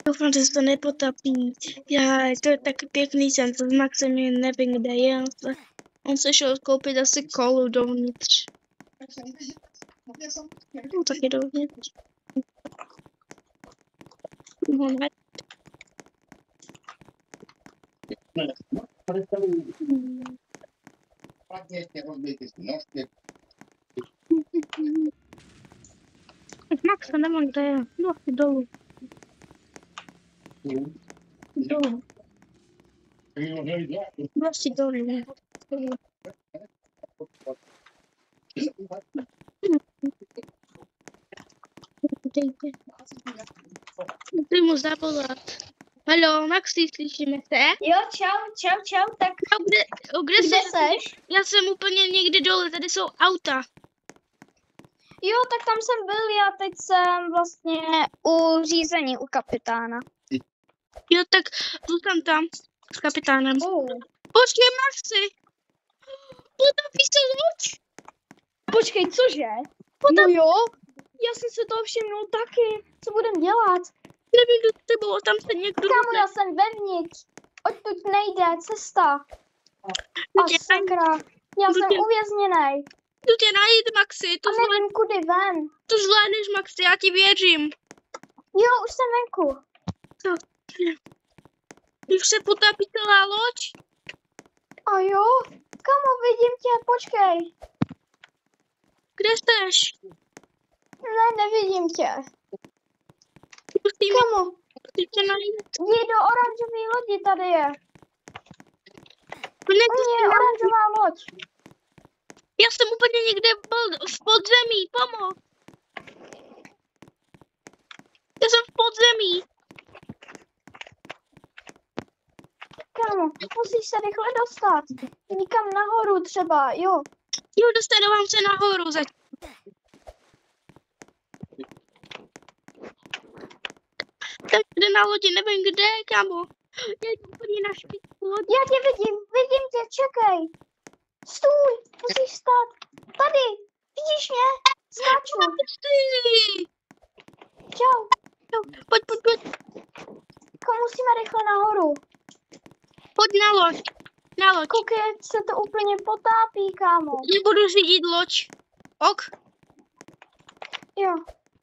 Doufám, že se to nepotapí. Já, to je taky pěkný sen, to s Maxem jen nevím, kde je. On se šel koupit asi kolu dovnitř. No, taky dovnitř. No, ne. Max, nemám kde je. No, asi dolů. Dolů. Asi dolů. Musím mu zavolat. Haló, Maxi, slyšíme se? Jo, čau, tak Kde seš? Já jsem úplně někde dole, tady jsou auta. Jo, tak tam jsem byl, já teď jsem vlastně u řízení u kapitána. Jo, tak jdu tam s kapitánem. Počkej, Maxi. Potopí se loď. Počkej, cože? No jo, já jsem se toho všimnul taky. Co budem dělat? Nevím, kdo s tebou, tam se někdo... Kámo, já jsem vevnitř. Odtud nejde cesta. A sakra, já jsem uvězněnej. Jdu tě najít, Maxi. A nevím, kudy ven. To zvládneš, Maxi, já ti věřím. Jo, už jsem venku. Už se potopí celá loď. A jo? Kamo, vidím tě, počkej. Kde jsteš? Ne, nevidím tě. Kamo, Musím tě najít. jdi do oranžové lodi, tady je. To je oranžová loď. Já jsem úplně někde byl v podzemí, pomoc. Já jsem v podzemí. Kámo, musíš se rychle dostat. Nikam nahoru třeba, jo. Jo, dostávám se nahoru zatím. Takže na lodi, nevím kde, kámo. Já jdu úplně na špičku lodi. Já tě vidím tě, čekej. Stůj, musíš stát. Tady, vidíš mě? Skáču. Čau. Pojď. Musíme rychle nahoru. Pojď na loď. Koukej, se to úplně potápí, kámo. Nebudu řídit loď. Ok? Jo.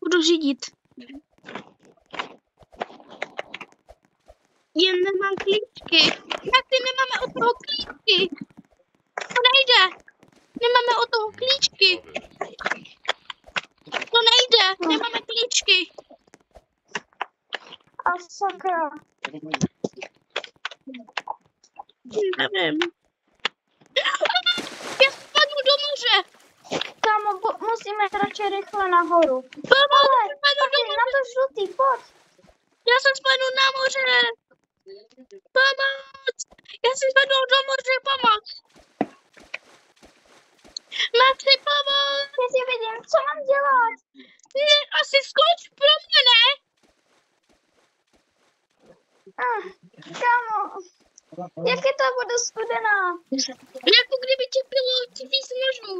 Budu řídit. Jen nemám klíčky. Jak ty nemáme od toho klíčky? To nejde. Nemáme od toho klíčky. To nejde. Nemáme klíčky. A sakra. Nevím. Já spadnu do moře. Kámo, musíme radši rychle nahoru. Ale na to žlutý, pojď. Já jsem spadnu na moře. Pomoc. Já jsem spadnu do moře, pomoc. Maxi, pomoc. Já si vidím, co mám dělat. Ne, asi skoč pro mě, ne? Kámo, jak je ta voda studená? Jako kdyby tě bylo víc nožů.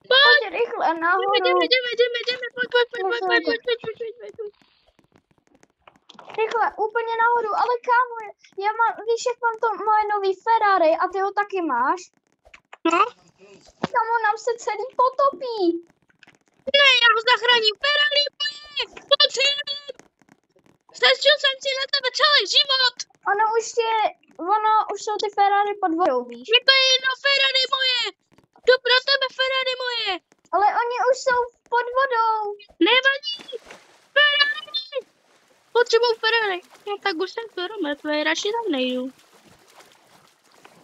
Pojď rychle nahoru. Jdeme, pojď. Rychle, úplně nahoru, ale kámo, víš, jak mám to moje nový Ferrari a ty ho taky máš? No? Kámo, nám se celý potopí. Ne, já ho zachráním, Ferrari, pojď. Stačil jsem si na tebe celý život. Ono už jsou ty Ferrari pod vodou, víš? Je to jedno Ferrari moje. To pro tebe Ferrari moje. Ale oni už jsou pod vodou. Nevadí. Ferrari. Potřebuji Ferrari. No tak už jsem kilometr, radši tam nejdu.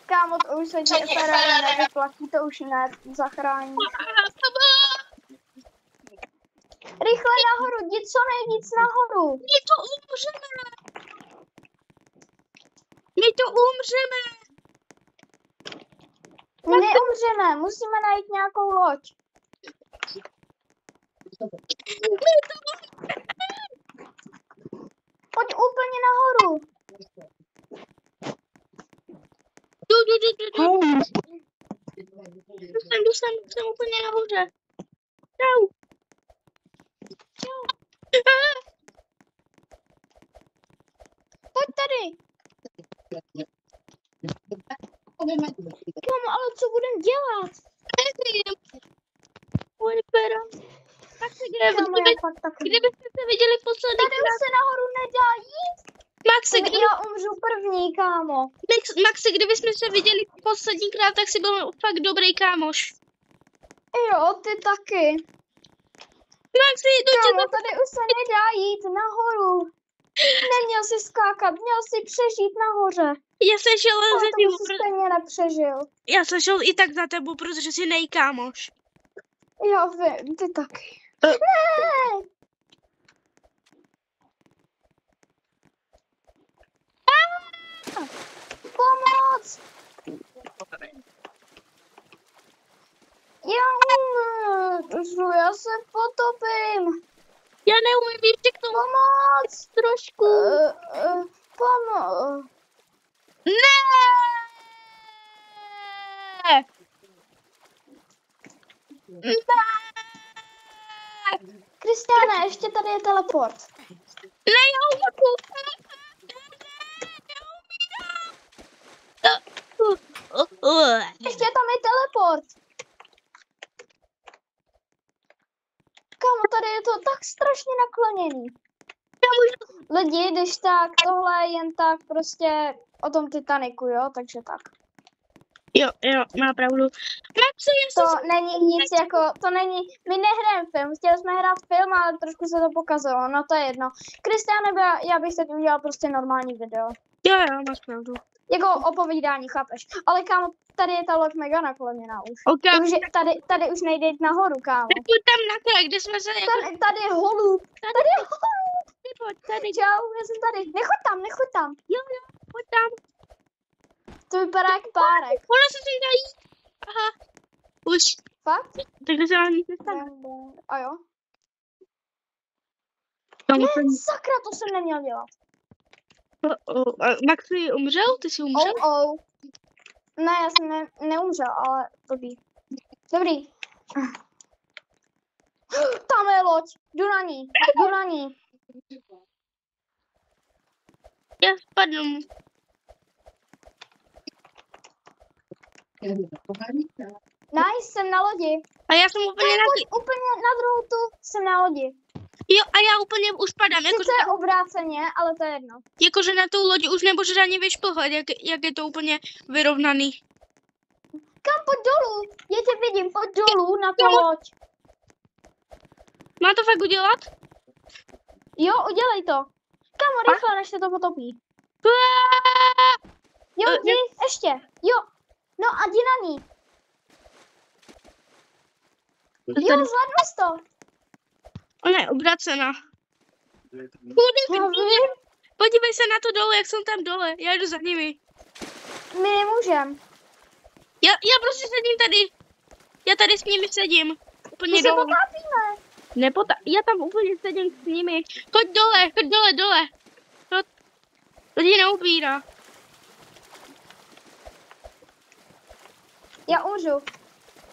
Kámo, to už se tě Ferrari nevyplatí, to už nezachrání. Rychle nahoru, jdi co nejvíc nahoru. My to umřeme. Neumřeme, musíme najít nějakou loď. Pojď úplně nahoru. Jsem úplně nahoře. Čau. Kámo, ale co budem dělat? Kámo, já fakt taky. Kdybyste se viděli poslední Tady už se nahoru nedá jít. Já umřu první, kámo. Maxi, kdybychom se viděli posledníkrát, tak jsi byl fakt dobrý kámoš. Jo, ty taky. Maxi, kámo, tady už se nedá jít nahoru. Neměl jsi skákat, měl jsi přežít nahoře. Já jsem šel za tebou, jsi stejně nepřežil. Já jsem šel i tak za tebou, protože jsi nejkámoš. Já vím, ty taky. Ne! Pomoc! Já umřu, já se potopím. Já neumím ještě k tomu. Pomoc! Trošku. Pomoc. Ne! Kristiáne, ještě tady je teleport. Ne, já umřu. Ještě tam je teleport. Kámo, tady je to tak strašně nakloněný. Lidi, když tak, tohle je jen tak prostě o tom Titaniku, jo, takže tak. Jo, má pravdu. Maxi, to není nic jako, to není, my nehrajeme film, chtěli jsme hrát film, ale trošku se to pokazilo, no to je jedno. Kristiáne, já bych teď udělal prostě normální video. Jo, máš pravdu. Jako opovídání, chápeš? Ale kámo, tady je ta loď mega nakloněná už. Okay. Tady už nejde jít nahoru, kámo. Tak pojď tam na kraj, kde jsme se jako... Tady je holub. Tady je holub. Tady. Čau, já jsem tady. Nechoď tam. Jo, pojď tam. To vypadá jak párek. Ona se si dají. Aha. Už. Fakt? Takže se vám nic nestane. A jo? Ne, sakra, to jsem neměl dělat. Maxi umřel? Ty jsi umřel? Ne, já jsem neumřel, ale dobrý. Tam je loď. Jdu na ní. Já spadnu. Nice, jsem na lodi. A já jsem úplně úplně na druhou tu, jsem na lodi. Jo, a já úplně už padám. Sice obráceně, ale to je jedno. Jakože na tou lodi už nemůžeš ani vyšplhat, jak je to úplně vyrovnaný. Kam, pojď dolů? Já tě vidím, pojď dolů na tu loď. Má to fakt udělat? Jo, udělej to. Kámo, rychle, než se to potopí. Jo, jdi, ještě. Jo, no a jdi na ní. Jo, zvládnu to. Ona je obrácená. Podívej se na to dole, jak jsem tam dole. Já jdu za nimi. My nemůžem. Já prostě sedím tady. Já tady s nimi sedím. Úplně dole. My se potápíme. Já tam úplně sedím s nimi. Choď dole. To tě neubírá. Já umřu.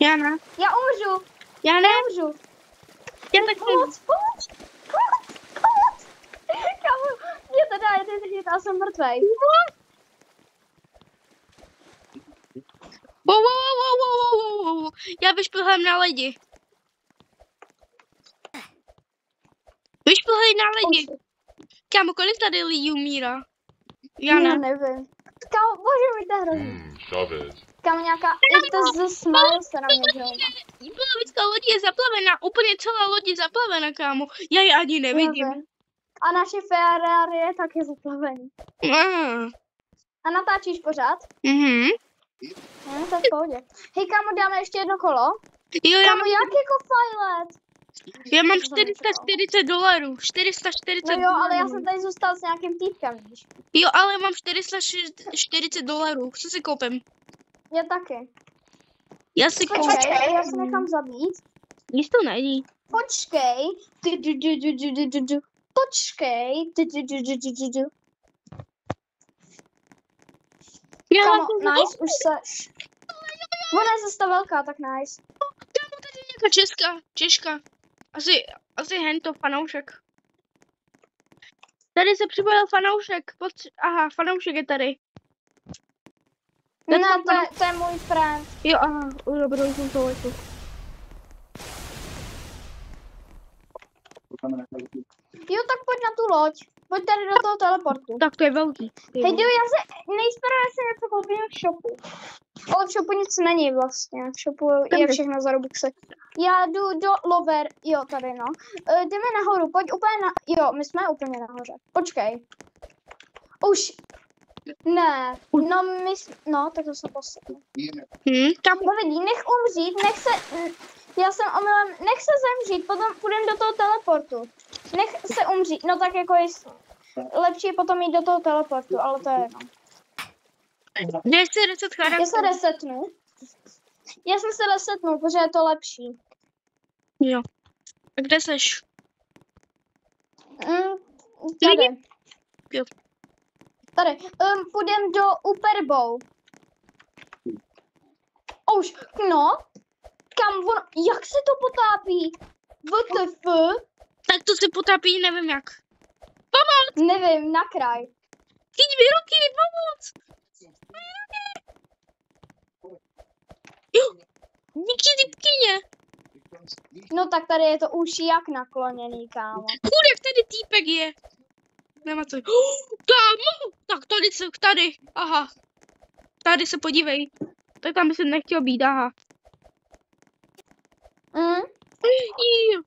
Já ne. Já neumřu. Já tak pomoc. Kámo, mě to dá, já jsem mrtvej. Wow. Já vyšplhám na lidi. Vyšplhej na lidi. Kámo, kolik tady lidí umírá? Já nevím. Kámo, bože, mi to hrozí. Kámo, nějaká the smile se na mě dělá. Polovická lodi je zaplavená, úplně celá loď je zaplavená, kámo. Já je ani nevidím. A naše Ferrari je taky zaplavený. A natáčíš pořád? To je v pohodě. Hej, kámo, dáme ještě jedno kolo? Jo, kámo, jak jako Filet? Já mám $440. 440 No jo, ale já jsem tady zůstal s nějakým týpkem, víš. Jo, ale mám $440. Co si koupím? Já taky. Já si koupím. Počkej, já se nechám zabít. Nic to není. Počkej. Počkej. Kámo, nice, už se... Ona je zase ta velká, tak nice. Kámo, tady je nějaká Češka. Asi hento fanoušek. Tady se připojil fanoušek. Aha, fanoušek je tady. Ne, to je můj friend. Jo, aha, dobrou jsem to letu. Jo, tak pojď na tu loď. Pojď tady do toho teleportu. Tak to je velký. Hej, nejprve si něco koupím v shopu. Ale v shopu nic není vlastně. V shopu je všechno za Robuxy. Já jdu do Lover, jo, tady no. Jdeme nahoru, pojď úplně na, jo, my jsme úplně nahoře. Počkej. Už, ne, no no, tak to jsem postavil. Tam. No vidí, nech umřít, já jsem omylem, nech se zemřít, potom půjdem do toho teleportu. Nech se umřít, no tak jako je lepší potom jít do toho teleportu, ale to je jedno. Kde se reset charakter? Já se resetnu. Já jsem se resetnul, protože je to lepší. Jo. A kde seš? Tady. Jo. Tady. Půjdem do Uperbow. Už, no. Kam on, jak se to potápí? WTF? Tak to se potápí, nevím jak. Nevím, na kraj. Chyť mi ruky, pomoc! Jo, díky typkyně. No tak tady je to už jak nakloněný, kámo. Chudek, tady týpek je. Nemá co. Kámo! Tak tady. Aha. Tady se podívej. Tak tam by se nechtěl být, aha. Jo.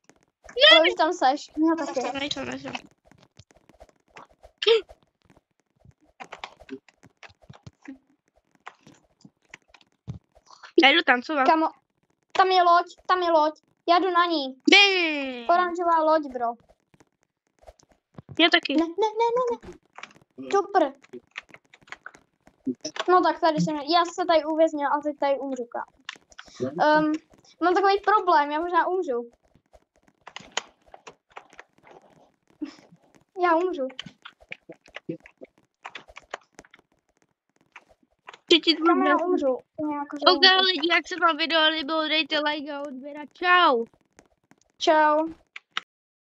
Ale už tam seš. No taky. Nejsem. Já jdu tancovat. Kamo, tam je loď. Já jdu na ní. Ne. Oranžová loď, bro. Já taky. Ne. Super. No tak tady jsem, já se tady uvěznil a teď tady umřu, kámo. Mám takový problém, já možná umřu. Já umřu. Já umřu. Ok, lidi, jak se vám video líbilo, dejte like a odběr a čau. Čau.